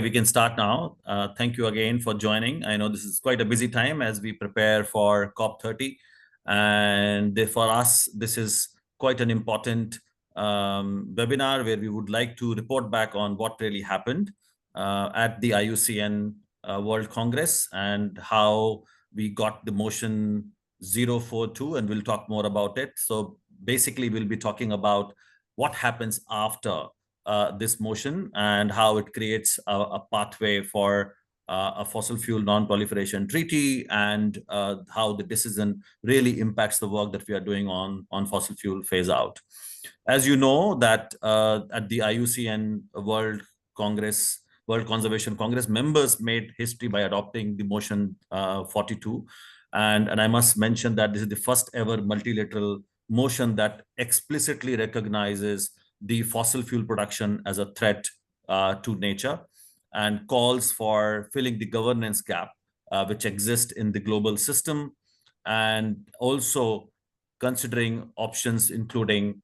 We can start now. Thank you again for joining. I know this is quite a busy time as we prepare for COP30. And for us, this is quite an important webinar where we would like to report back on what really happened at the IUCN World Congress and how we got the motion 042, and we'll talk more about it. So basically, we'll be talking about what happens after this motion and how it creates a pathway for a fossil fuel non-proliferation treaty, and how the decision really impacts the work that we are doing on fossil fuel phase out. As you know, that at the IUCN World Conservation Congress, members made history by adopting the motion 42. And I must mention that this is the first ever multilateral motion that explicitly recognizes the fossil fuel production as a threat to nature and calls for filling the governance gap which exists in the global system, and also considering options including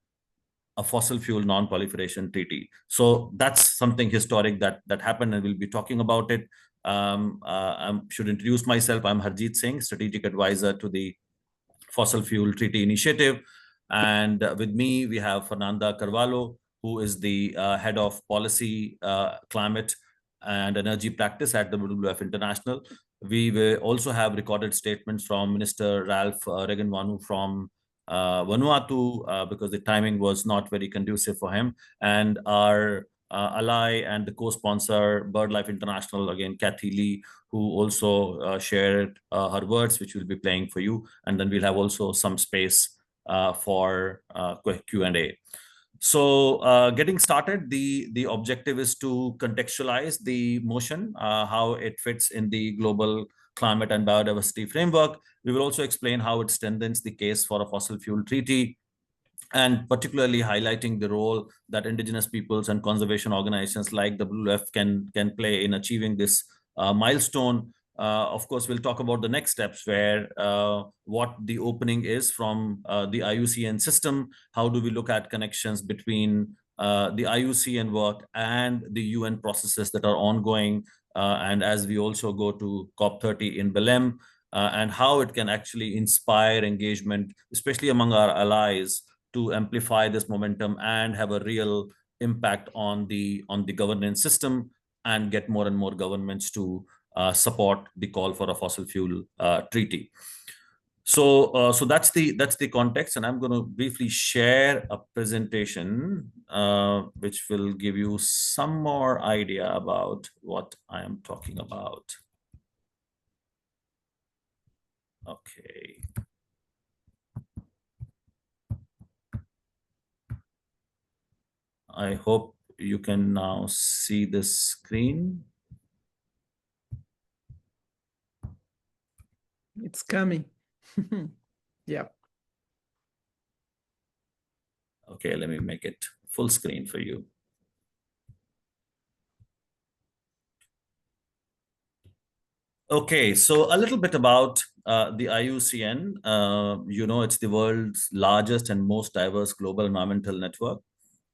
a fossil fuel non-proliferation treaty. So that's something historic that happened, and we'll be talking about it. I should introduce myself. I'm Harjeet Singh, strategic advisor to the Fossil Fuel Treaty Initiative. And with me, we have Fernanda Carvalho, who is the head of policy, climate, and energy practice at WWF International. We will also have recorded statements from Minister Ralph Regenwanu from Vanuatu, because the timing was not very conducive for him. And our ally and the co-sponsor, BirdLife International, again, Kathy Lee, who also shared her words, which we'll be playing for you. And then we'll have also some space for Q&A. So getting started, the objective is to contextualize the motion, how it fits in the global climate and biodiversity framework. We will also explain how it strengthens the case for a fossil fuel treaty, and particularly highlighting the role that indigenous peoples and conservation organizations like WWF can play in achieving this milestone. Of course, we'll talk about the next steps, where what the opening is from the IUCN system. How do we look at connections between the IUCN work and the UN processes that are ongoing, and as we also go to COP30 in Belém, and how it can actually inspire engagement, especially among our allies, to amplify this momentum and have a real impact on the governance system, and get more and more governments to support the call for a fossil fuel treaty. So that's the context, and I'm going to briefly share a presentation which will give you some more idea about what I am talking about. Okay. I hope you can now see the screen. It's coming. Yeah. Okay, let me make it full screen for you. Okay, so a little bit about the IUCN. You know, it's the world's largest and most diverse global environmental network.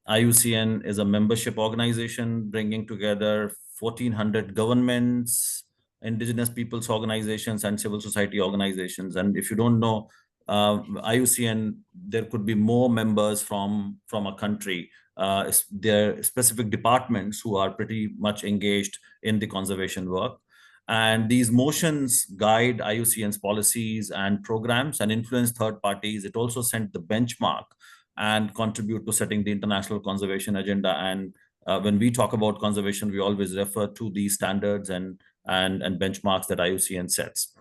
IUCN is a membership organization bringing together 1,400 governments, indigenous peoples organizations, and civil society organizations. And if you don't know, IUCN, there could be more members from a country. There are specific departments who are pretty much engaged in the conservation work. And these motions guide IUCN's policies and programs and influence third parties. It also set the benchmark and contribute to setting the international conservation agenda. And when we talk about conservation, we always refer to these standards and benchmarks that IUCN sets.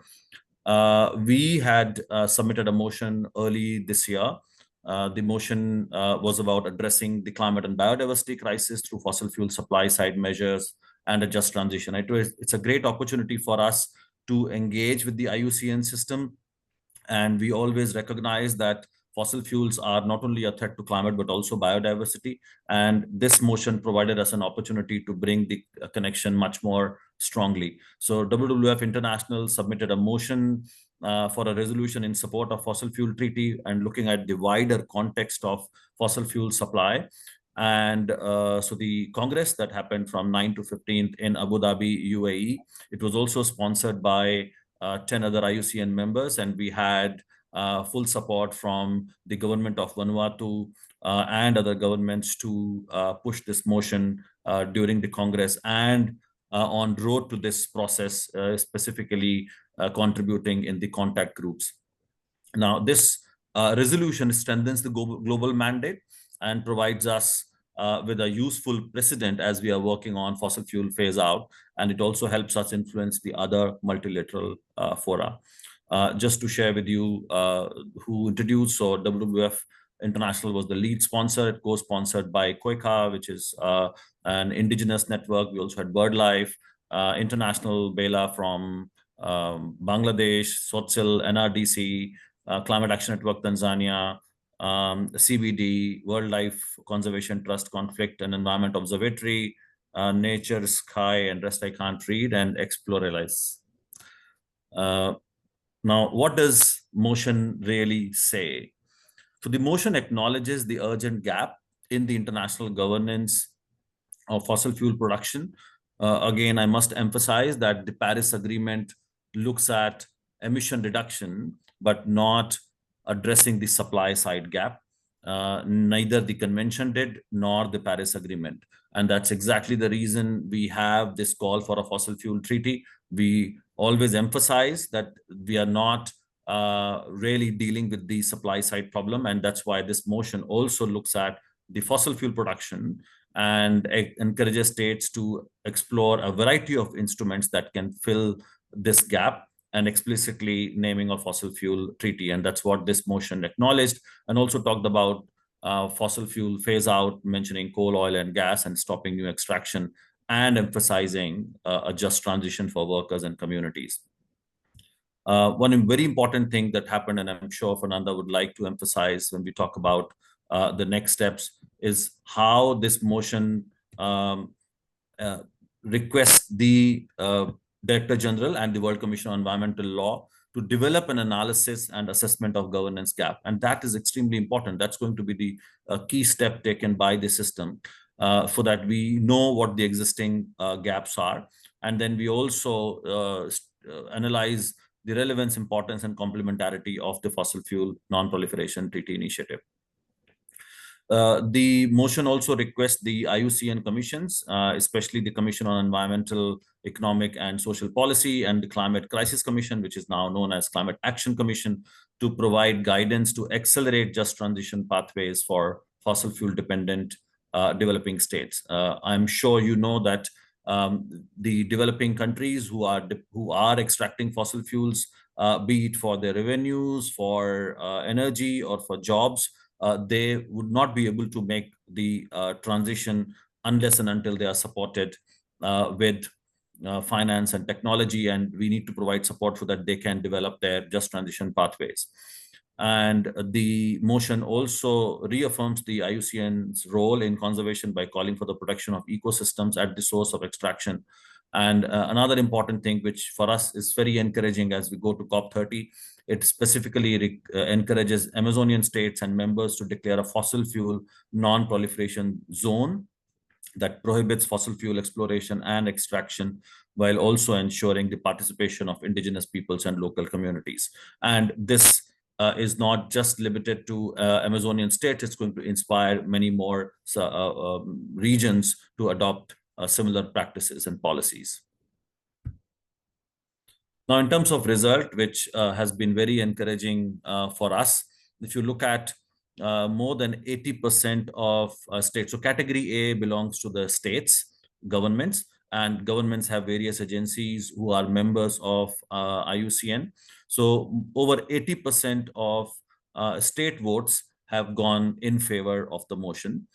We had submitted a motion early this year. The motion was about addressing the climate and biodiversity crisis through fossil fuel supply side measures and a just transition. It's a great opportunity for us to engage with the IUCN system. And we always recognize that fossil fuels are not only a threat to climate, but also biodiversity. And this motion provided us an opportunity to bring the connection much more strongly. So WWF International submitted a motion for a resolution in support of fossil fuel treaty and looking at the wider context of fossil fuel supply. And so the Congress that happened from 9 to 15th in Abu Dhabi, UAE, it was also sponsored by 10 other IUCN members, and we had full support from the government of Vanuatu and other governments to push this motion during the Congress and on road to this process, specifically contributing in the contact groups. Now, this resolution strengthens the global mandate and provides us with a useful precedent as we are working on fossil fuel phase out, and it also helps us influence the other multilateral fora. Just to share with you who introduced, so WWF International was the lead sponsor. It co-sponsored by COICA, which is an indigenous network. We also had BirdLife, International Bela from Bangladesh, SOTSIL, NRDC, Climate Action Network Tanzania, CBD, World Life Conservation Trust, Conflict and Environment Observatory, Nature, Sky, and rest I can't read, and Exploralize. Now, what does motion really say? So the motion acknowledges the urgent gap in the international governance of fossil fuel production. Again, I must emphasize that the Paris Agreement looks at emission reduction, but not addressing the supply side gap. Neither the convention did nor the Paris Agreement. And that's exactly the reason we have this call for a fossil fuel treaty. We always emphasize that we are not really dealing with the supply side problem. And that's why this motion also looks at the fossil fuel production and encourages states to explore a variety of instruments that can fill this gap, and explicitly naming a fossil fuel treaty. And that's what this motion acknowledged, and also talked about fossil fuel phase out, mentioning coal, oil, and gas, and stopping new extraction, and emphasizing a just transition for workers and communities. One very important thing that happened, and I'm sure Fernanda would like to emphasize when we talk about the next steps, is how this motion requests the Director General and the World Commission on Environmental Law to develop an analysis and assessment of governance gap. And that is extremely important. That's going to be the key step taken by the system so that we know what the existing gaps are. And then we also analyze the relevance, importance, and complementarity of the Fossil Fuel Non-Proliferation Treaty Initiative. The motion also requests the IUCN commissions, especially the Commission on Environmental, Economic, and Social Policy, and the Climate Crisis Commission, which is now known as Climate Action Commission, to provide guidance to accelerate just transition pathways for fossil fuel dependent developing states. I'm sure you know that the developing countries who are extracting fossil fuels, be it for their revenues, for energy, or for jobs, they would not be able to make the transition unless and until they are supported with finance and technology, and we need to provide support so that they can develop their just transition pathways. And the motion also reaffirms the IUCN's role in conservation by calling for the protection of ecosystems at the source of extraction. And another important thing, which for us is very encouraging as we go to COP30, it specifically encourages Amazonian states and members to declare a fossil fuel non-proliferation zone that prohibits fossil fuel exploration and extraction, while also ensuring the participation of indigenous peoples and local communities. And this is not just limited to Amazonian states. It's going to inspire many more regions to adopt similar practices and policies. Now, in terms of result, which has been very encouraging for us, if you look at more than 80% of states, so category A belongs to the states, governments, and governments have various agencies who are members of IUCN. So over 80% of state votes have gone in favor of the motion.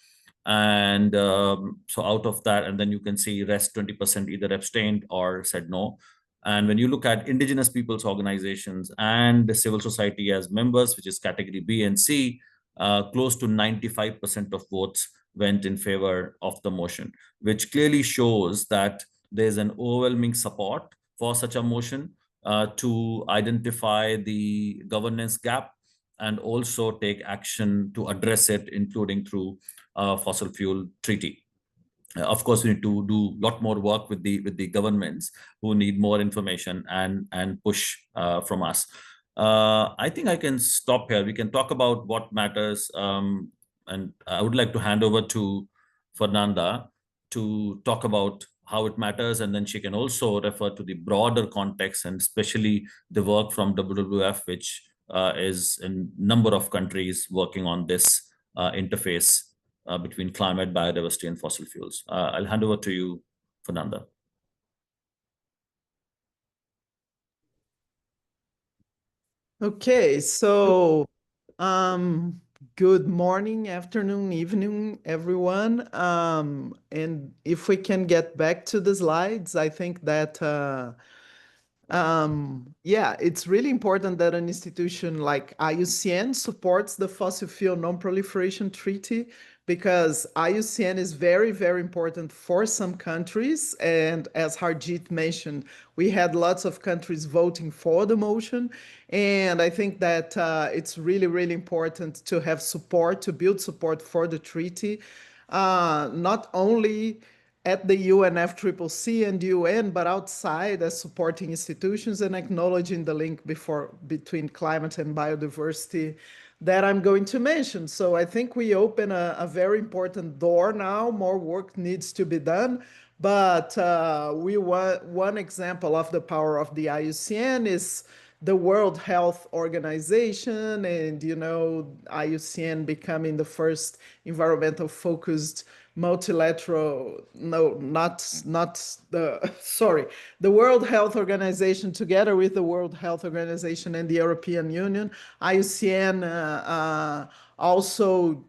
And so out of that, and then you can see rest 20% either abstained or said no. And when you look at indigenous peoples organizations and the civil society as members, which is category B and C, close to 95% of votes went in favor of the motion, which clearly shows that there's an overwhelming support for such a motion to identify the governance gap and also take action to address it, including through fossil fuel treaty. Of course, we need to do a lot more work with the governments who need more information and push from us. I think I can stop here. We can talk about what matters, and I would like to hand over to Fernanda to talk about how it matters, and then she can also refer to the broader context and especially the work from WWF, which is in number of countries working on this interface between climate, biodiversity, and fossil fuels. I'll hand over to you, Fernanda. Okay, so good morning, afternoon, evening, everyone. And if we can get back to the slides, I think that yeah, it's really important that an institution like IUCN supports the Fossil Fuel Non-Proliferation Treaty, because IUCN is very, very important for some countries. And as Harjit mentioned, we had lots of countries voting for the motion. And I think that it's really, really important to have support, to build support for the treaty, not only at the UNFCCC and UN, but outside as supporting institutions and acknowledging the link between climate and biodiversity that I'm going to mention. So I think we open a very important door now. More work needs to be done. But we want one example of the power of the IUCN is the World Health Organization, and IUCN becoming the first environmental focused multilateral, no, not the sorry, the World Health Organization, together with the World Health Organization and the European Union, IUCN also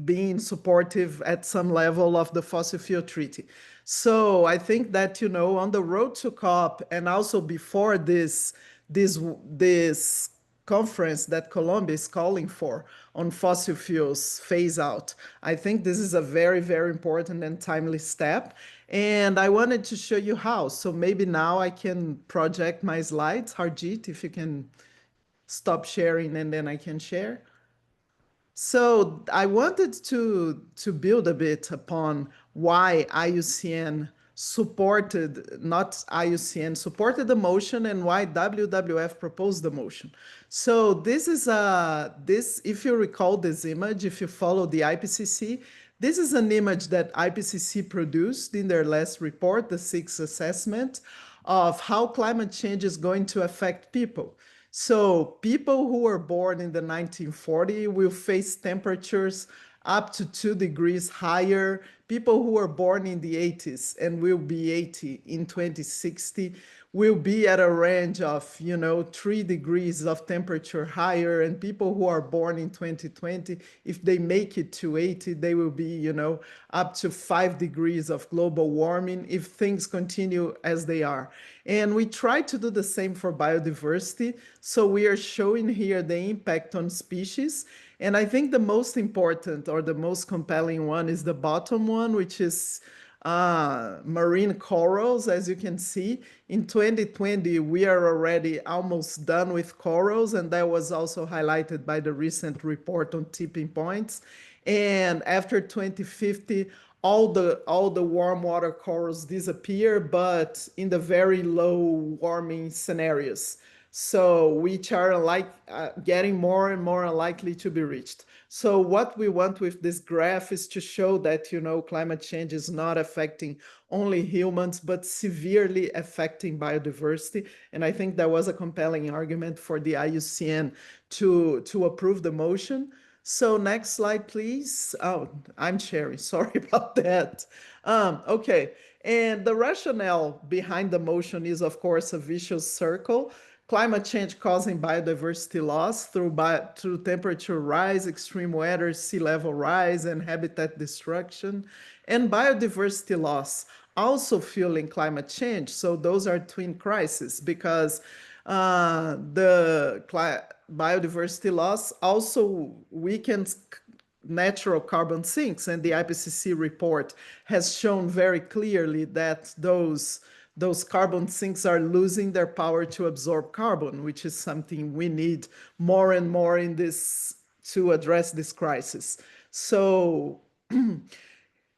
being supportive at some level of the fossil fuel treaty. So I think that on the road to COP, and also before this conference that Colombia is calling for on fossil fuels phase out, I think this is a very, very important and timely step. And I wanted to show you how. So maybe now I can project my slides. Harjit, if you can stop sharing, and then I can share. So I wanted to build a bit upon why IUCN supported, not IUCN supported the motion, and why WWF proposed the motion. So this is if you recall this image, if you follow the IPCC, this is an image that IPCC produced in their last report, the sixth assessment, of how climate change is going to affect people. So people who were born in the 1940s will face temperatures up to 2 degrees higher. People who were born in the 80s and will be 80 in 2060 will be at a range of 3 degrees of temperature higher. And people who are born in 2020, if they make it to 80, they will be up to 5 degrees of global warming if things continue as they are. And we try to do the same for biodiversity. So we are showing here the impact on species. And I think the most important, or the most compelling one, is the bottom one, which is marine corals. As you can see, in 2020, we are already almost done with corals. And that was also highlighted by the recent report on tipping points. And after 2050, all the warm water corals disappear, but in the very low warming scenarios, so which are getting more and more unlikely to be reached. So what we want with this graph is to show that climate change is not affecting only humans, but severely affecting biodiversity. And I think that was a compelling argument for the IUCN to approve the motion. So next slide, please. Oh, I'm sharing. Sorry about that. Okay. And the rationale behind the motion is, of course, a vicious circle. Climate change causing biodiversity loss through temperature rise, extreme weather, sea level rise, and habitat destruction, and biodiversity loss also fueling climate change. So those are twin crises, because the biodiversity loss also weakens natural carbon sinks, and the IPCC report has shown very clearly that those those carbon sinks are losing their power to absorb carbon, which is something we need more and more in this to address this crisis. So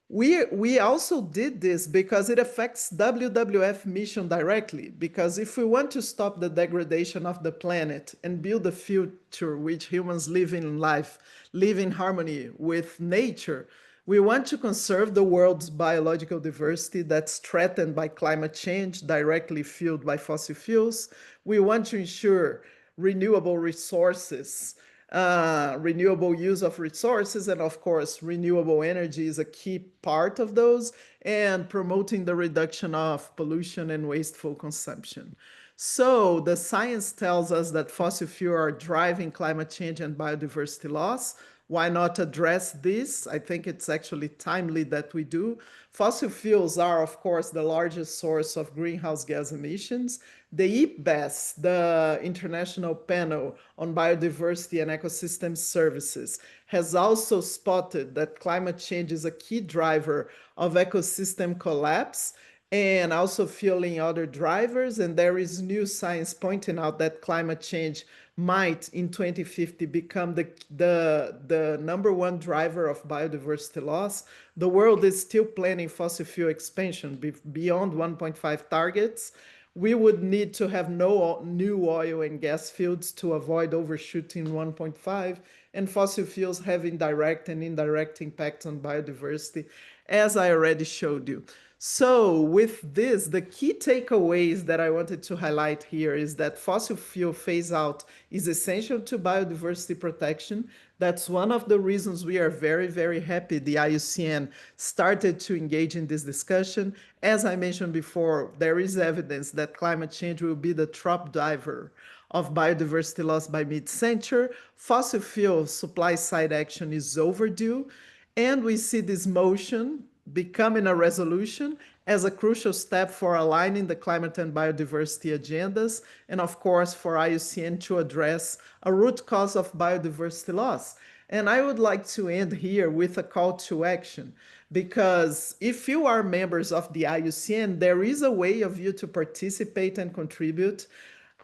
we also did this because it affects WWF mission directly. Because if we want to stop the degradation of the planet and build a future which humans live in harmony with nature, we want to conserve the world's biological diversity that's threatened by climate change, directly fueled by fossil fuels. We want to ensure renewable resources, renewable use of resources, and of course, renewable energy is a key part of those, and promoting the reduction of pollution and wasteful consumption. So the science tells us that fossil fuels are driving climate change and biodiversity loss. Why not address this? I think it's actually timely that we do. Fossil fuels are, of course, the largest source of greenhouse gas emissions. The IPBES, the International Panel on Biodiversity and Ecosystem Services, has also spotted that climate change is a key driver of ecosystem collapse and also fueling other drivers. And there is new science pointing out that climate change might in 2050 become the number one driver of biodiversity loss. The world is still planning fossil fuel expansion beyond 1.5 targets. We would need to have no new oil and gas fields to avoid overshooting 1.5, and fossil fuels having direct and indirect impacts on biodiversity, as I already showed you. So with this, the key takeaways that I wanted to highlight here is that fossil fuel phase out is essential to biodiversity protection. That's one of the reasons we are very, very happy the IUCN started to engage in this discussion. As I mentioned before, there is evidence that climate change will be the top driver of biodiversity loss by mid-century. Fossil fuel supply side action is overdue, and we see this motion becoming a resolution as a crucial step for aligning the climate and biodiversity agendas, and of course for IUCN to address a root cause of biodiversity loss. And I would like to end here with a call to action, because if you are members of the IUCN, there is a way of you to participate and contribute.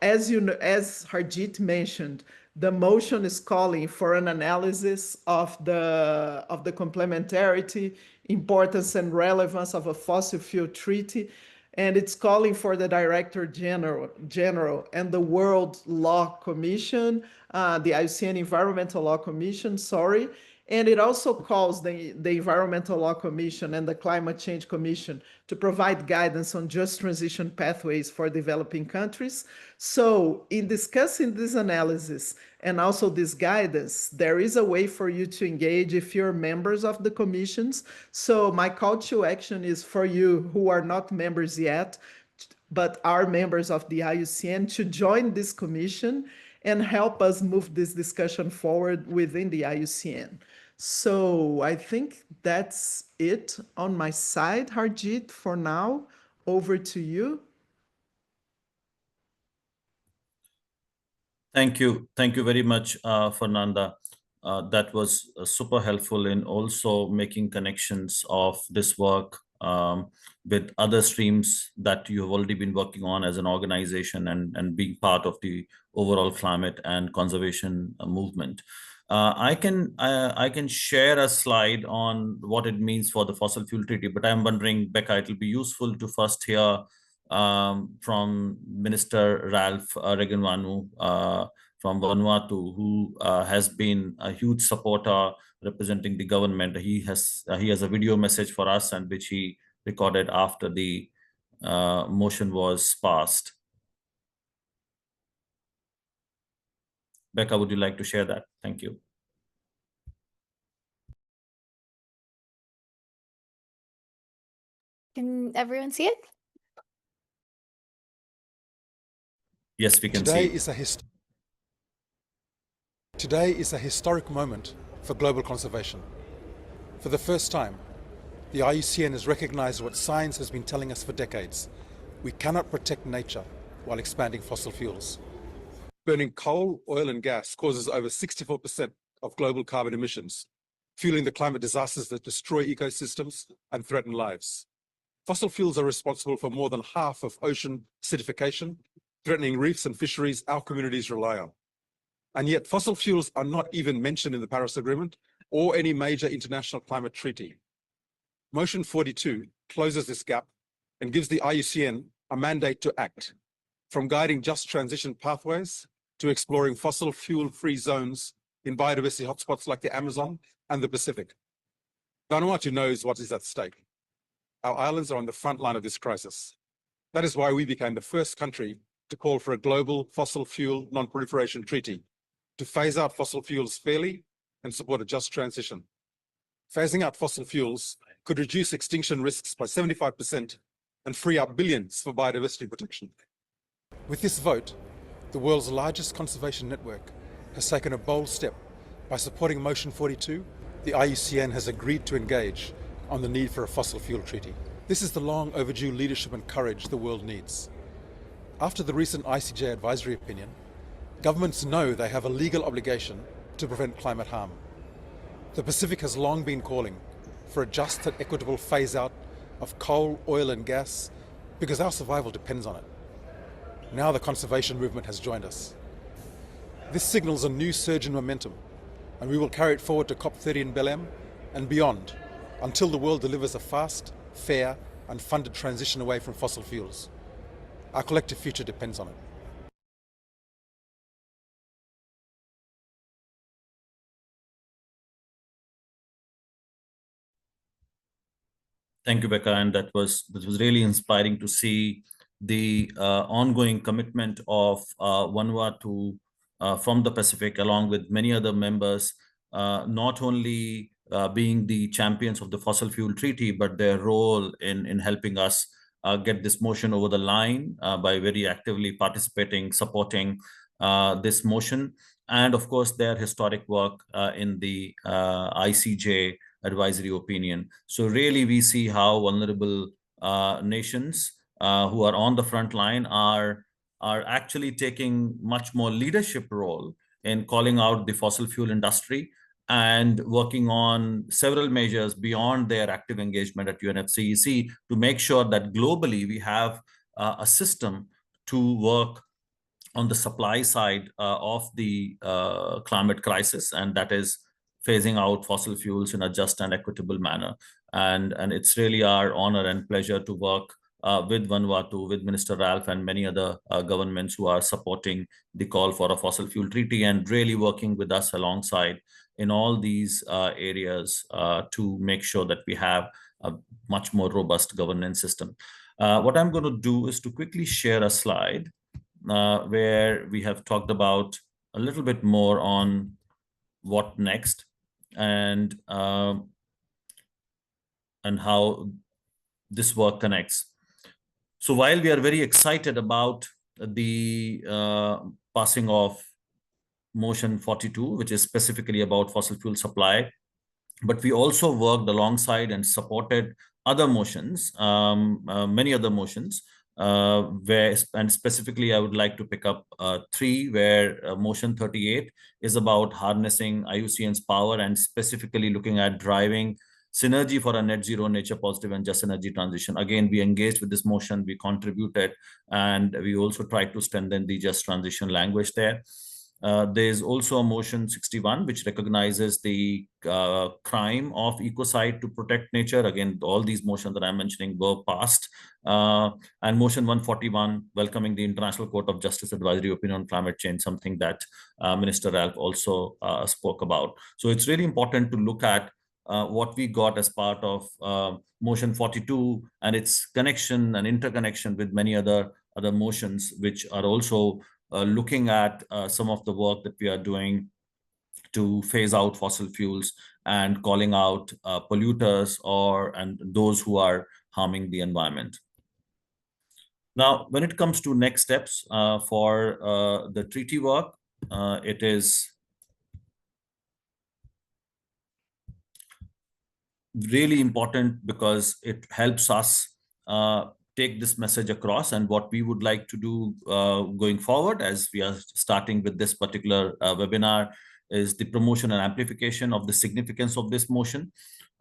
As you know, as Harjit mentioned, the motion is calling for an analysis of the complementarity, importance, and relevance of a fossil fuel treaty, and it's calling for the Director General and the World Law Commission, the IUCN Environmental Law Commission, sorry, and it also calls the Environmental Law Commission and the Climate Change Commission to provide guidance on just transition pathways for developing countries. So in discussing this analysis and also this guidance, there is a way for you to engage if you're members of the commissions. So my call to action is for you who are not members yet, but are members of the IUCN, to join this commission and help us move this discussion forward within the IUCN. So I think that's it on my side, Harjit, for now. Over to you. Thank you. Thank you very much, Fernanda. That was super helpful in also making connections of this work with other streams that you have already been working on as an organization and being part of the overall climate and conservation movement. I can share a slide on what it means for the fossil fuel treaty, but I'm wondering, Becca, it will be useful to first hear from Minister Ralph Regenwanu from Vanuatu, who has been a huge supporter representing the government. He has a video message for us, and which he recorded after the motion was passed. Becca, would you like to share that? Thank you. Can everyone see it? Yes, we can Today see. Today is a historic moment for global conservation. For the first time, the IUCN has recognized what science has been telling us for decades. We cannot protect nature while expanding fossil fuels. Burning coal, oil and gas causes over 64% of global carbon emissions, fueling the climate disasters that destroy ecosystems and threaten lives. Fossil fuels are responsible for more than half of ocean acidification, threatening reefs and fisheries our communities rely on. And yet fossil fuels are not even mentioned in the Paris Agreement or any major international climate treaty. Motion 42 closes this gap and gives the IUCN a mandate to act, from guiding just transition pathways to exploring fossil fuel-free zones in biodiversity hotspots like the Amazon and the Pacific. Vanuatu knows what is at stake. Our islands are on the front line of this crisis. That is why we became the first country to call for a global fossil fuel non-proliferation treaty to phase out fossil fuels fairly and support a just transition. Phasing out fossil fuels could reduce extinction risks by 75% and free up billions for biodiversity protection. With this vote, the world's largest conservation network has taken a bold step. By supporting Motion 42, the IUCN has agreed to engage on the need for a fossil fuel treaty. This is the long overdue leadership and courage the world needs. After the recent ICJ advisory opinion, governments know they have a legal obligation to prevent climate harm. The Pacific has long been calling for a just and equitable phase-out of coal, oil and gas because our survival depends on it. Now the conservation movement has joined us. This signals a new surge in momentum, and we will carry it forward to COP30 in Belém and beyond until the world delivers a fast, fair and funded transition away from fossil fuels. Our collective future depends on it. Thank you, Becca, and that was really inspiring to see the ongoing commitment of Vanuatu from the Pacific, along with many other members, not only being the champions of the fossil fuel treaty, but their role in helping us get this motion over the line by very actively participating, supporting this motion, and of course their historic work in the ICJ advisory opinion. So really we see how vulnerable nations who are on the front line are actually taking much more leadership role in calling out the fossil fuel industry and working on several measures beyond their active engagement at UNFCCC to make sure that globally we have a system to work on the supply side of the climate crisis, and that is phasing out fossil fuels in a just and equitable manner. And it's really our honor and pleasure to work with Vanuatu, with Minister Ralph and many other governments who are supporting the call for a fossil fuel treaty and really working with us alongside in all these areas to make sure that we have a much more robust governance system. What I'm going to do is to quickly share a slide where we have talked about a little bit more on what next and how this work connects. So while we are very excited about the passing of Motion 42, which is specifically about fossil fuel supply, but we also worked alongside and supported other motions, many other motions, and specifically I would like to pick up three, where Motion 38 is about harnessing IUCN's power and specifically looking at driving synergy for a net zero, nature positive and just energy transition. Again, we engaged with this motion, we contributed, and we also tried to strengthen the just transition language there. There's also a Motion 61, which recognizes the crime of ecocide to protect nature. Again, all these motions that I'm mentioning were passed. And Motion 141, welcoming the International Court of Justice advisory opinion on climate change, something that Minister Ralph also spoke about. So it's really important to look at what we got as part of Motion 42 and its connection and interconnection with many other motions, which are also looking at some of the work that we are doing to phase out fossil fuels and calling out polluters and those who are harming the environment. Now, when it comes to next steps for the treaty work, it is really important because it helps us take this message across, and what we would like to do going forward, as we are starting with this particular webinar, is the promotion and amplification of the significance of this motion.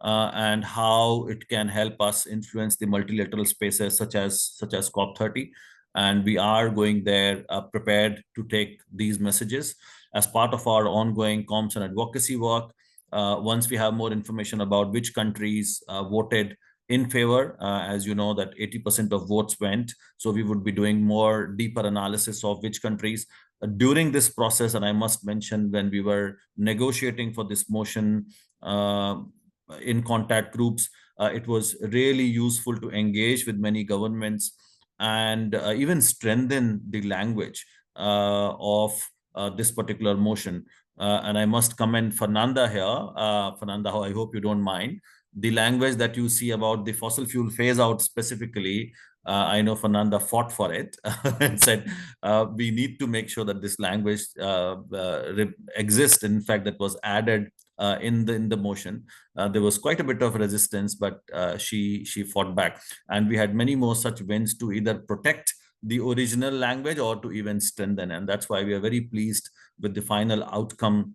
and how it can help us influence the multilateral spaces such as COP30. And we are going there prepared to take these messages as part of our ongoing comms and advocacy work. Once we have more information about which countries voted in favor, as you know, that 80% of votes went. So we would be doing more deeper analysis of which countries during this process. And I must mention, when we were negotiating for this motion uh, in contact groups, it was really useful to engage with many governments and even strengthen the language of this particular motion. And I must commend Fernanda here. Fernanda, I hope you don't mind. The language that you see about the fossil fuel phase out specifically, I know Fernanda fought for it and said we need to make sure that this language exists. In fact, that was added in the motion. There was quite a bit of resistance, but she fought back, and we had many more such wins to either protect the original language or to even strengthen. And that's why we are very pleased with the final outcome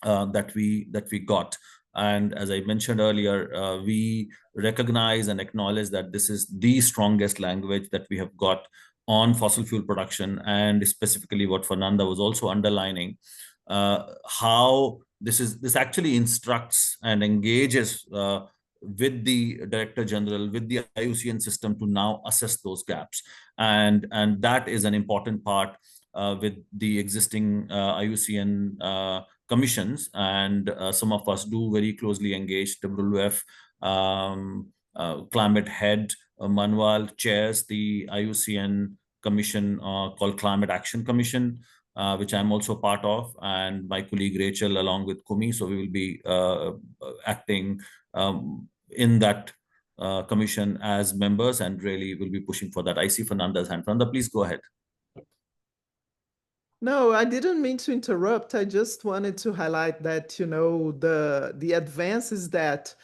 that we got. And as I mentioned earlier, we recognize and acknowledge that this is the strongest language that we have got on fossil fuel production, and specifically what Fernanda was also underlining, how this actually instructs and engages with the Director General, with the IUCN system to now assess those gaps, and that is an important part with the existing IUCN commissions, and some of us do very closely engage. WWF climate head Manuel chairs the IUCN commission called Climate Action Commission, which I'm also part of, and my colleague Rachel along with Kumi. So we will be acting in that commission as members, and really will be pushing for that. I see Fernanda's hand. Fernanda, please go ahead. No, I didn't mean to interrupt. I just wanted to highlight that, the advances that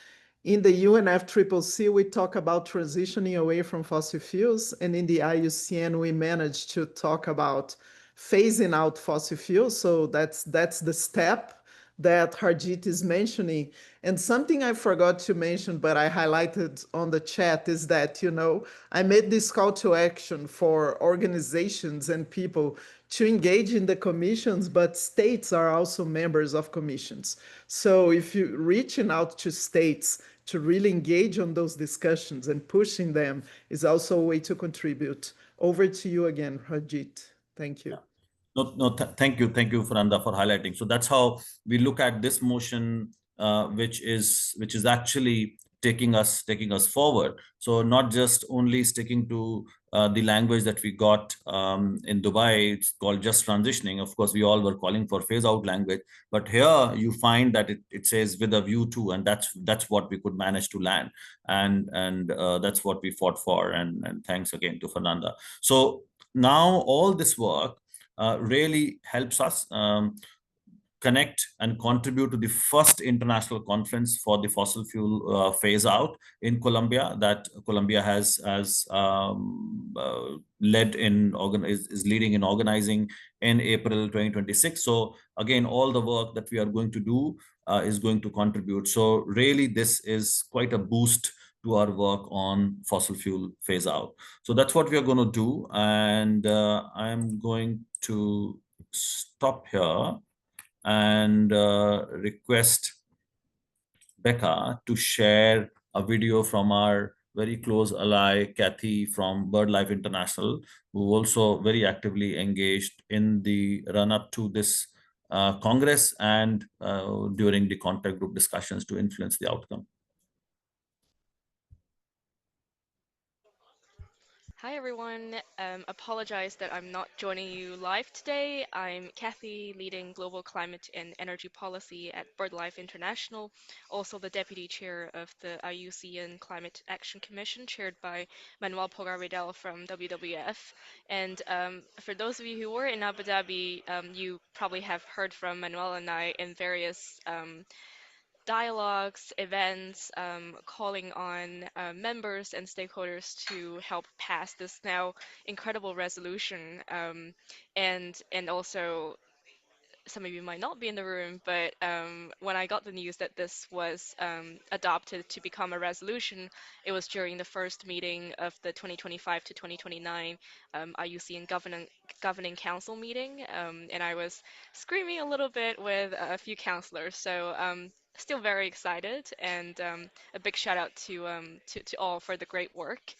in the UNFCCC, we talk about transitioning away from fossil fuels, and in the IUCN, we managed to talk about phasing out fossil fuels. So that's the step that Harjit is mentioning. And something I forgot to mention, but I highlighted on the chat, is that, I made this call to action for organizations and people to engage in the commissions, but states are also members of commissions. So if you're reaching out to states to really engage on those discussions and pushing them is also a way to contribute. Over to you again, Harjit. Thank you. No, no, thank you, Fernanda, for highlighting. So that's how we look at this motion, which is actually taking us forward. So not just only sticking to the language that we got in Dubai, it's called just transitioning. Of course, we all were calling for phase out language, but here you find that it says with a view to, and that's what we could manage to land, and that's what we fought for. And thanks again to Fernanda. So now all this work really helps us connect and contribute to the first international conference for the fossil fuel phase out in Colombia, that Colombia has led in is leading in organizing in April 2026. So again, all the work that we are going to do is going to contribute. So really, this is quite a boost to our work on fossil fuel phase out. So that's what we are going to do, and I'm going to stop here and request Becca to share a video from our very close ally, Kathy from BirdLife International, who also very actively engaged in the run up to this Congress and during the contact group discussions to influence the outcome. Hi everyone. Apologize that I'm not joining you live today. I'm Kathy, leading global climate and energy policy at BirdLife International, also the deputy chair of the IUCN Climate Action Commission, chaired by Manuel Pogar from WWF. And for those of you who were in Abu Dhabi, you probably have heard from Manuel and I in various dialogues, events, calling on members and stakeholders to help pass this now incredible resolution, and also some of you might not be in the room, but when I got the news that this was adopted to become a resolution, it was during the first meeting of the 2025 to 2029 IUCN Governing Council meeting, and I was screaming a little bit with a few counselors. So still very excited, and a big shout out to all for the great work.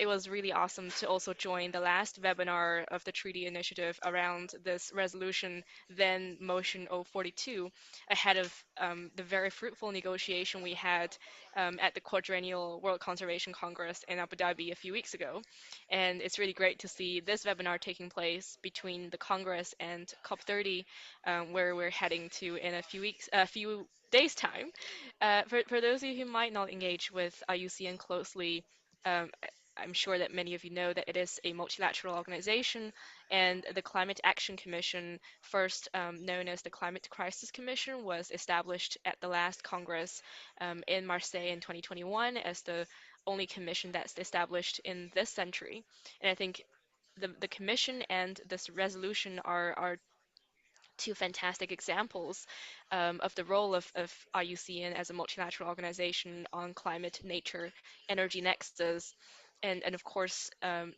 It was really awesome to also join the last webinar of the treaty initiative around this resolution, then Motion 042, ahead of the very fruitful negotiation we had at the Quadrennial World Conservation Congress in Abu Dhabi a few weeks ago. And it's really great to see this webinar taking place between the Congress and COP30, where we're heading to in a few days' time. For those of you who might not engage with IUCN closely, um, I'm sure that many of you know that it is a multilateral organization, and the Climate Action Commission, first known as the Climate Crisis Commission, was established at the last Congress in Marseille in 2021 as the only commission that's established in this century. And I think the commission and this resolution are two fantastic examples of the role of IUCN as a multilateral organization on climate, nature, energy nexus. And of course,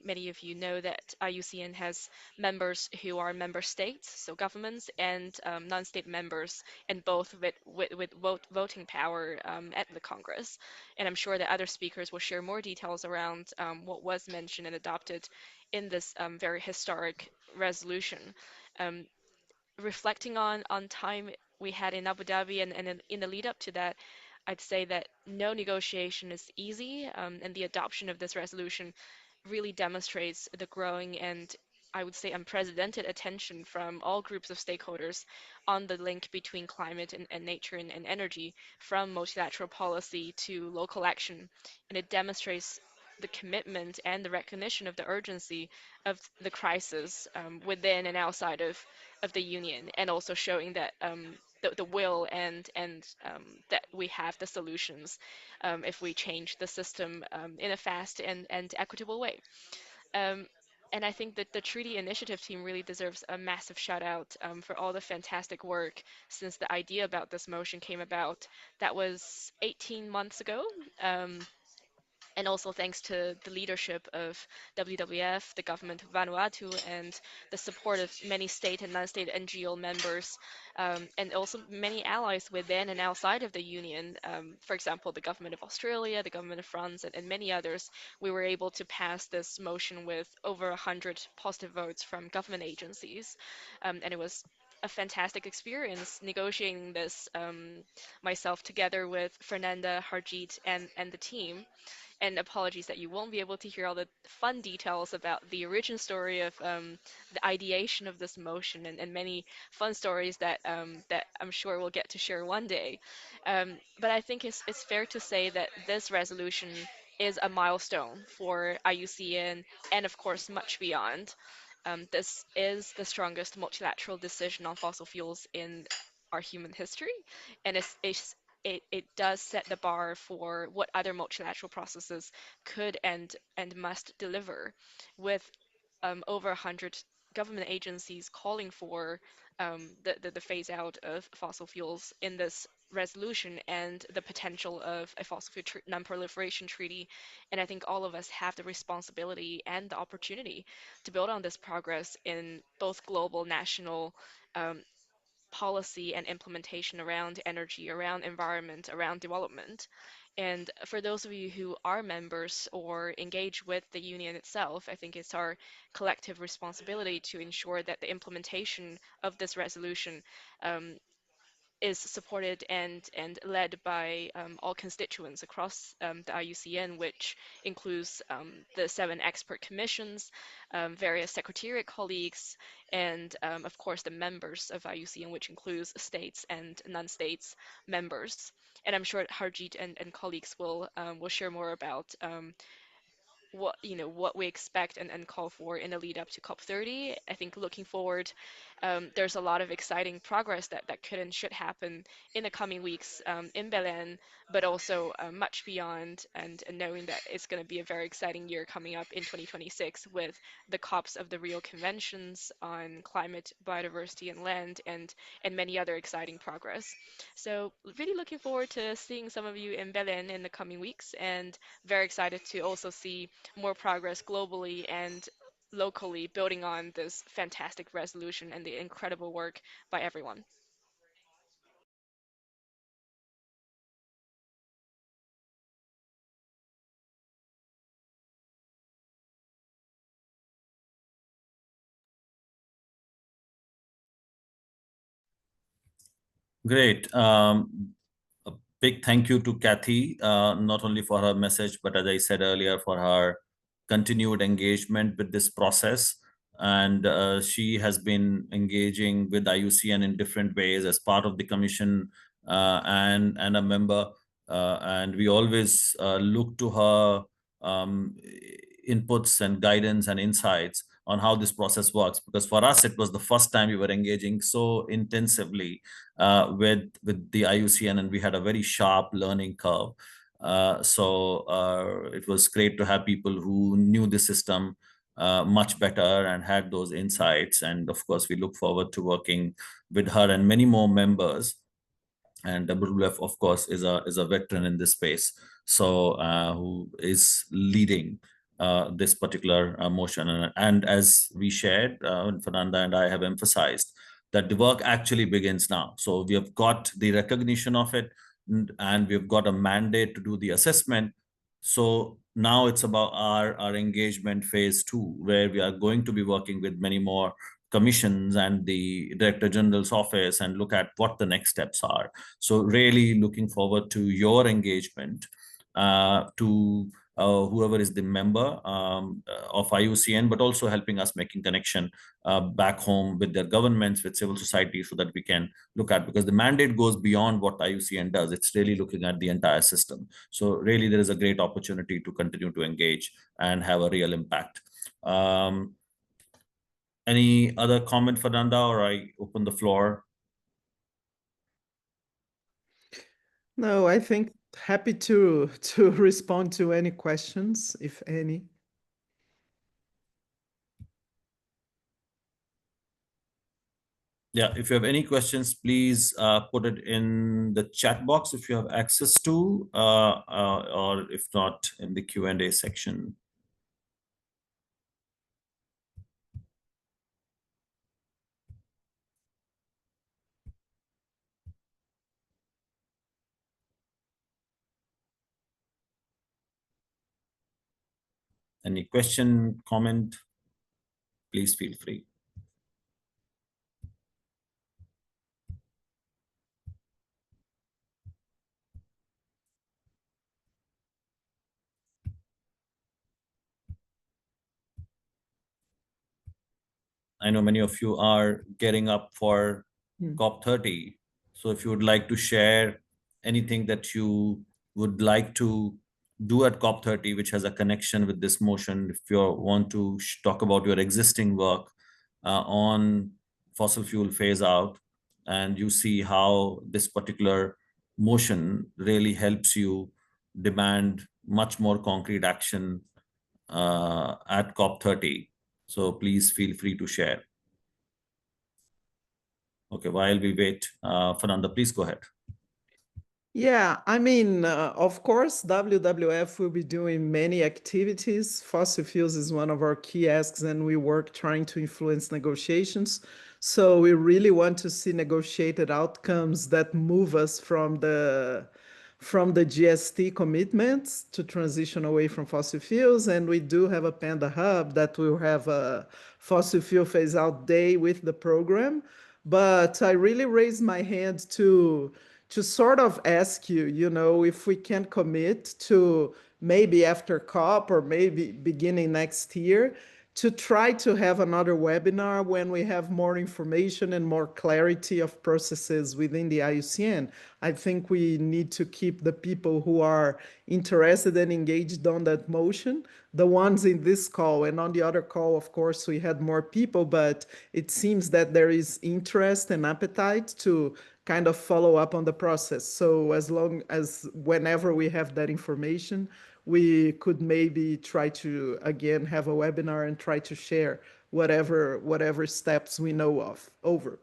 many of you know that IUCN has members who are member states, so governments, and non-state members, and both with voting power at the Congress. And I'm sure that other speakers will share more details around what was mentioned and adopted in this very historic resolution. Um, Reflecting on time we had in Abu Dhabi and in the lead up to that, I'd say that no negotiation is easy, and the adoption of this resolution really demonstrates the growing and I would say unprecedented attention from all groups of stakeholders on the link between climate and nature and energy, from multilateral policy to local action. And it demonstrates the commitment and the recognition of the urgency of the crisis within and outside of the union, and also showing that the will and that we have the solutions if we change the system in a fast and equitable way. Um, and I think that the treaty initiative team really deserves a massive shout out for all the fantastic work since the idea about this motion came about. That was 18 months ago. And also thanks to the leadership of WWF, the government of Vanuatu, and the support of many state and non-state NGO members, and also many allies within and outside of the union. For example, the government of Australia, the government of France, and many others. We were able to pass this motion with over 100 positive votes from government agencies, and it was a fantastic experience negotiating this myself together with Fernanda, Harjeet, and the team. And apologies that you won't be able to hear all the fun details about the origin story of the ideation of this motion, and many fun stories that I'm sure we'll get to share one day. But I think it's fair to say that this resolution is a milestone for IUCN and, of course, much beyond. This is the strongest multilateral decision on fossil fuels in our human history, and it does set the bar for what other multilateral processes could and must deliver, with over 100 government agencies calling for the phase out of fossil fuels in this resolution, and the potential of a fossil fuel non-proliferation treaty. And I think all of us have the responsibility and the opportunity to build on this progress in both global, national, um, policy and implementation around energy, around environment, around development. And for those of you who are members or engage with the union itself, I think it's our collective responsibility to ensure that the implementation of this resolution um, is supported and led by all constituents across the IUCN, which includes the 7 expert commissions, various secretariat colleagues, and of course the members of IUCN, which includes states and non-states members. And I'm sure Harjeet and colleagues will share more about what we expect and call for in the lead up to COP30. I think looking forward, there's a lot of exciting progress that could and should happen in the coming weeks in Belen, but also much beyond, and knowing that it's going to be a very exciting year coming up in 2026 with the COPs of the Rio conventions on climate, biodiversity, and land, and many other exciting progress. So really looking forward to seeing some of you in Belen in the coming weeks, and very excited to also see more progress globally and locally, building on this fantastic resolution and the incredible work by everyone. Great. A big thank you to Kathy, not only for her message, but as I said earlier, for her continued engagement with this process. And she has been engaging with IUCN in different ways as part of the commission, and a member. And we always look to her um, inputs and guidance and insights on how this process works. Because for us, it was the first time we were engaging so intensively with the IUCN, and we had a very sharp learning curve. So it was great to have people who knew the system much better and had those insights. And of course, we look forward to working with her and many more members. And WWF, of course, is a veteran in this space, so who is leading this particular motion. And as we shared, Fernanda and I have emphasized that the work actually begins now. So we have got the recognition of it, and we've got a mandate to do the assessment. So now it's about our engagement phase 2, where we are going to be working with many more commissions and the Director General's office and look at what the next steps are. So really looking forward to your engagement, to whoever is the member of IUCN, but also helping us making connection back home with their governments, with civil society, so that we can look at, because the mandate goes beyond what IUCN does. It's really looking at the entire system. So really there is a great opportunity to continue to engage and have a real impact. Any other comment, Fernanda, or I open the floor? No, I think happy to respond to any questions, if any. Yeah, if you have any questions, please put it in the chat box if you have access to, or if not, in the Q&A section. Any question, comment, please feel free. I know many of you are getting up for COP30. So if you would like to share anything that you would like to do at COP30, which has a connection with this motion, if you want to talk about your existing work on fossil fuel phase out, and you see how this particular motion really helps you demand much more concrete action at COP30. So please feel free to share. Okay, while we wait, Fernanda, please go ahead. Yeah, I mean, of course, WWF will be doing many activities. Fossil fuels is one of our key asks, and we work trying to influence negotiations. So we really want to see negotiated outcomes that move us from the GST commitments to transition away from fossil fuels. And we do have a Panda Hub that will have a fossil fuel phase out day with the program. But I really raised my hand to sort of ask you, if we can commit to maybe after COP or maybe beginning next year, to try to have another webinar when we have more information and more clarity of processes within the IUCN. I think we need to keep the people who are interested and engaged on that motion, the ones in this call. And on the other call, of course, we had more people, but it seems that there is interest and appetite to kind of follow up on the process. So as long as whenever we have that information, we could maybe try to again have a webinar and try to share whatever steps we know of. Over.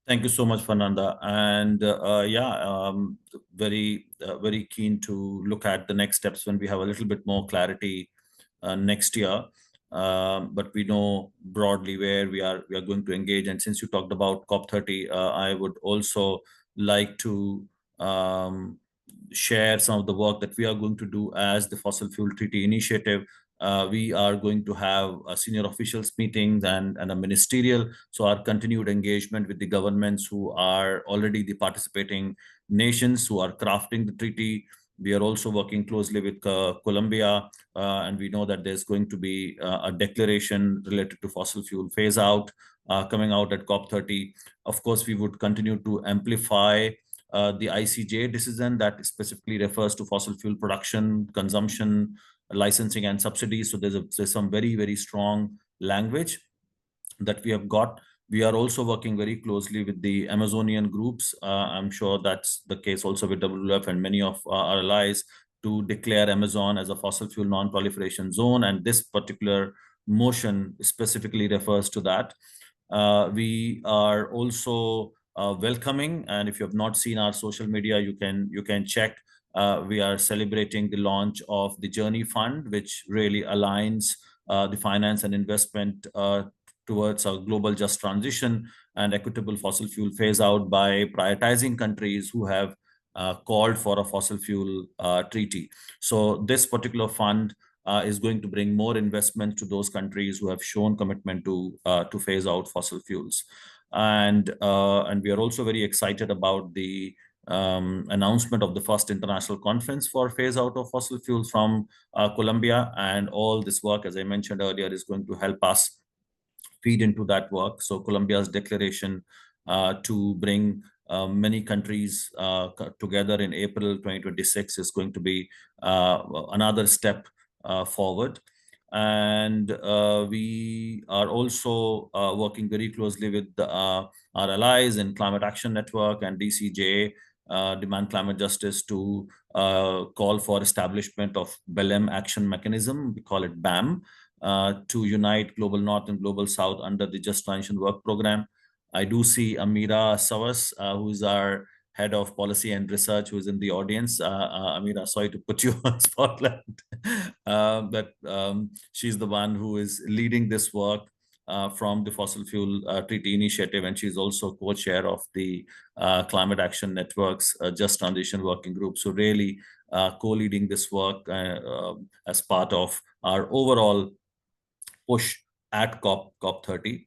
Thank you so much, Fernanda. And very keen to look at the next steps when we have a little bit more clarity next year. But we know broadly where we are going to engage. And since you talked about COP30, I would also like to share some of the work that we are going to do as the Fossil Fuel Treaty Initiative. We are going to have senior officials meetings and a ministerial. So our continued engagement with the governments who are already the participating nations who are crafting the treaty. We are also working closely with Colombia, and we know that there's going to be a declaration related to fossil fuel phase out coming out at COP30. Of course, we would continue to amplify the ICJ decision that specifically refers to fossil fuel production, consumption, licensing, and subsidies. So there's some very, very strong language that we have got. We are also working very closely with the Amazonian groups. I'm sure that's the case also with WWF and many of our allies to declare Amazon as a fossil fuel non-proliferation zone. And this particular motion specifically refers to that. We are also welcoming, and if you have not seen our social media, you can check. We are celebrating the launch of the Journey Fund, which really aligns the finance and investment towards a global just transition and equitable fossil fuel phase out by prioritizing countries who have called for a fossil fuel treaty. So this particular fund is going to bring more investment to those countries who have shown commitment to phase out fossil fuels. And we are also very excited about the announcement of the first international conference for phase out of fossil fuels from Colombia. And all this work, as I mentioned earlier, is going to help us feed into that work. So Colombia's declaration to bring many countries together in April 2026 is going to be another step forward. And we are also working very closely with our allies in Climate Action Network and DCJ, Demand Climate Justice, to call for establishment of BELEM Action Mechanism, we call it BAM, to unite Global North and Global South under the Just Transition Work Program. I do see Amira Savas, who is our head of policy and research, who is in the audience. Amira, sorry to put you on spotlight, but she's the one who is leading this work from the Fossil Fuel Treaty Initiative, and she's also co-chair of the Climate Action Network's Just Transition Working Group. So really co-leading this work as part of our overall push at COP30.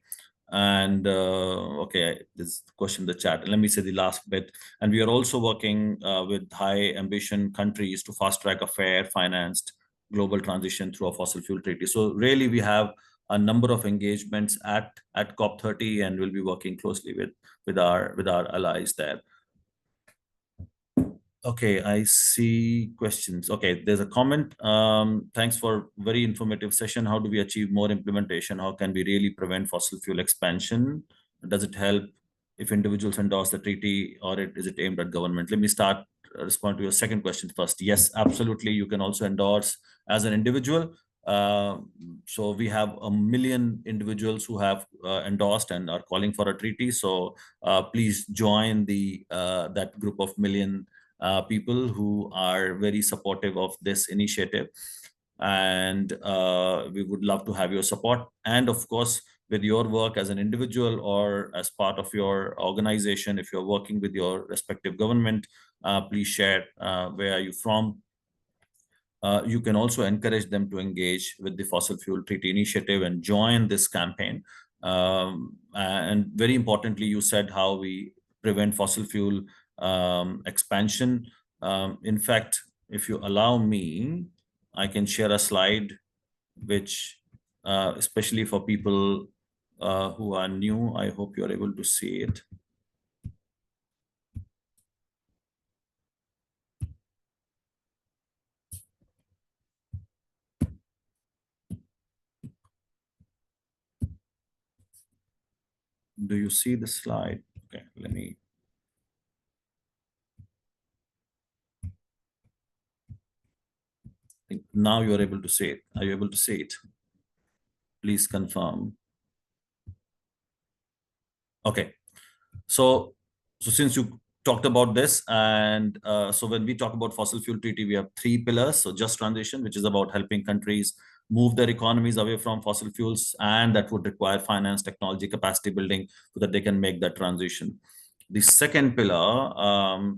And okay, this question in the chat. Let me say the last bit. And we are also working with high ambition countries to fast track a fair, financed global transition through a fossil fuel treaty. So really, we have a number of engagements at COP30, and we'll be working closely with our allies there. Okay, I see questions. Okay, there's a comment. Thanks for very informative session. How do we achieve more implementation? How can we really prevent fossil fuel expansion? Does it help if individuals endorse the treaty, or is it aimed at government? Let me respond to your second question first. Yes, absolutely. You can also endorse as an individual. So we have 1 million individuals who have endorsed and are calling for a treaty. So please join that group of million people who are very supportive of this initiative. And we would love to have your support. And of course, with your work as an individual or as part of your organization, if you're working with your respective government, please share where are you from. You can also encourage them to engage with the Fossil Fuel Treaty Initiative and join this campaign. And very importantly, you said how we prevent fossil fuel expansion. In fact, if you allow me, I can share a slide which, especially for people who are new, I hope you're able to see it. Do you see the slide? Okay, let me. I think now you're able to see it. Are you able to see it? Please confirm. Okay. So since you talked about this, and so when we talk about fossil fuel treaty, we have three pillars. So just transition, which is about helping countries move their economies away from fossil fuels, and that would require finance, technology, capacity building, so that they can make that transition. The second pillar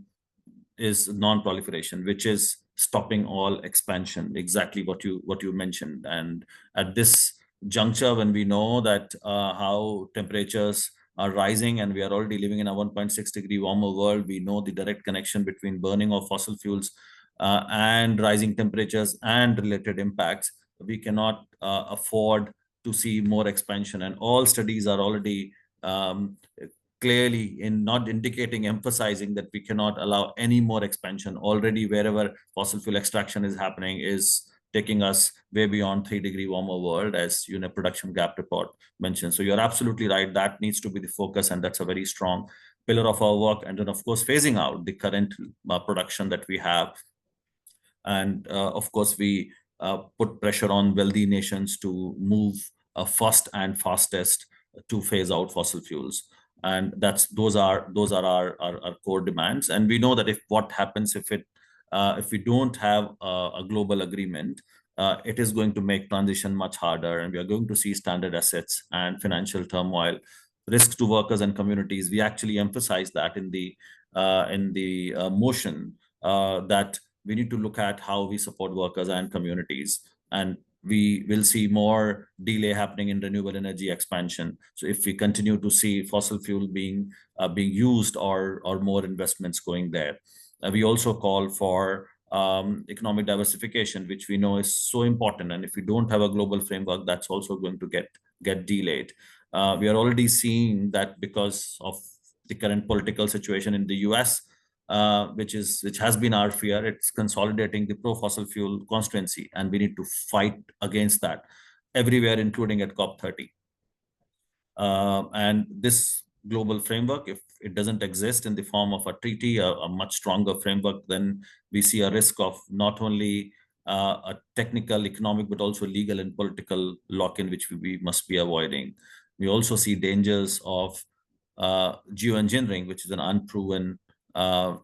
is non-proliferation, which is stopping all expansion, exactly what you mentioned. And at this juncture, when we know that how temperatures are rising and we are already living in a 1.6 degree warmer world, we know the direct connection between burning of fossil fuels and rising temperatures and related impacts. We cannot afford to see more expansion, and all studies are already clearly in not indicating, emphasizing that we cannot allow any more expansion. Already wherever fossil fuel extraction is happening is taking us way beyond 3 degree warmer world, as production gap report mentioned. So you're absolutely right, that needs to be the focus, and that's a very strong pillar of our work. And then of course phasing out the current production that we have. And of course we put pressure on wealthy nations to move first and fastest to phase out fossil fuels. And those are our core demands. And we know that if what happens if we don't have a global agreement, it is going to make transition much harder, and we are going to see stranded assets and financial turmoil, risks to workers and communities. We actually emphasize that in the motion, that we need to look at how we support workers and communities. And we will see more delay happening in renewable energy expansion. So if we continue to see fossil fuel being used, or more investments going there. We also call for economic diversification, which we know is so important. And if we don't have a global framework, that's also going to get delayed. We are already seeing that because of the current political situation in the US, which has been our fear. It's consolidating the pro-fossil fuel constituency, and we need to fight against that everywhere, including at COP30. And this global framework, if it doesn't exist in the form of a treaty, a much stronger framework, then we see a risk of not only a technical, economic, but also legal and political lock-in, which we must be avoiding. We also see dangers of geoengineering, which is an unproven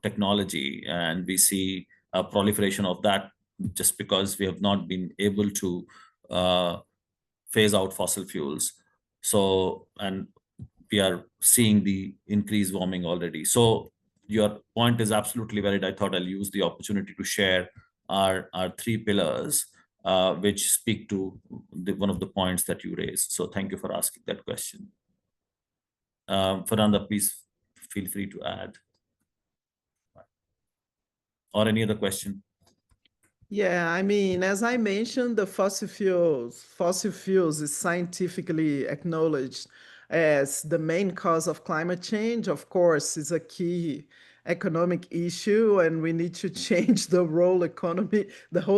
technology, and we see a proliferation of that just because we have not been able to phase out fossil fuels. So, and we are seeing the increased warming already. So your point is absolutely valid. I thought I'll use the opportunity to share our three pillars, which speak to one of the points that you raised. So thank you for asking that question. Fernanda, please feel free to add. Or any other question? Yeah, I mean, as I mentioned, the fossil fuels is scientifically acknowledged as the main cause of climate change. Of course, is a key economic issue, and we need to change the whole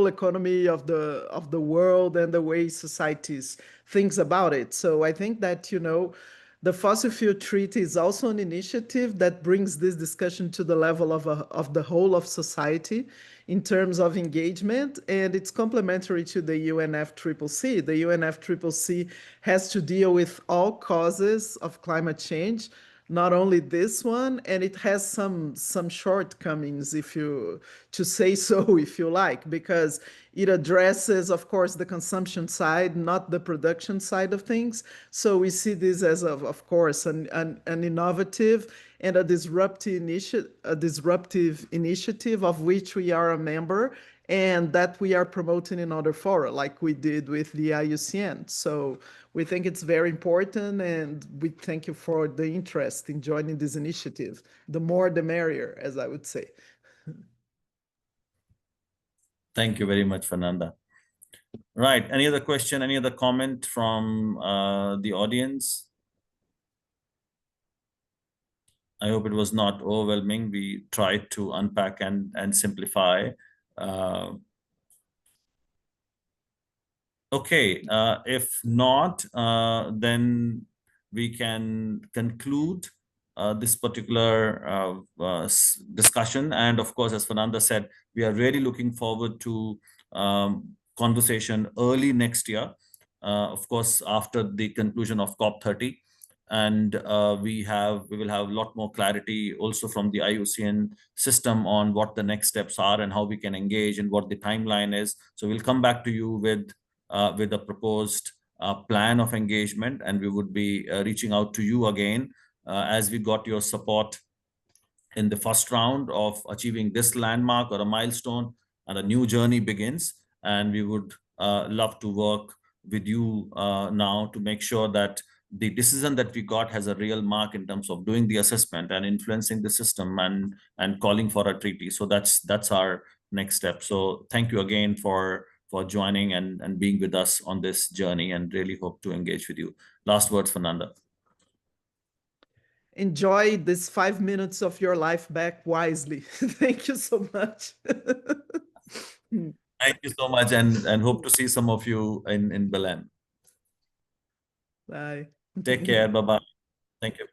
economy of the world and the way societies thinks about it. So I think that, the fossil fuel treaty is also an initiative that brings this discussion to the level of the whole of society in terms of engagement, and it's complementary to the UNFCCC. The UNFCCC has to deal with all causes of climate change, not only this one, and it has some shortcomings, to say so, if you like, because it addresses, of course, the consumption side, not the production side of things. So we see this as, of course, an innovative and a disruptive initiative of which we are a member, and that we are promoting in other fora, like we did with the IUCN. So we think it's very important, and we thank you for the interest in joining this initiative. The more, the merrier, as I would say. Thank you very much, Fernanda. Right. Any other question, any other comment from the audience? I hope it was not overwhelming. We tried to unpack and simplify. Okay, if not, then we can conclude this particular discussion. And of course, as Fernanda said, we are really looking forward to conversation early next year, of course, after the conclusion of COP30. And we will have a lot more clarity also from the IUCN system on what the next steps are and how we can engage and what the timeline is. So we'll come back to you with a proposed plan of engagement, and we would be reaching out to you again as we got your support in the first round of achieving this landmark or a milestone, and a new journey begins. And we would love to work with you now to make sure that the decision that we got has a real mark in terms of doing the assessment and influencing the system and calling for a treaty. So that's our next step. So thank you again for joining and being with us on this journey, and really hope to engage with you. Last words, Fernanda. Enjoy this 5 minutes of your life back wisely. Thank you so much. Thank you so much, and hope to see some of you in Belen. Bye. Take care. Bye-bye. Thank you.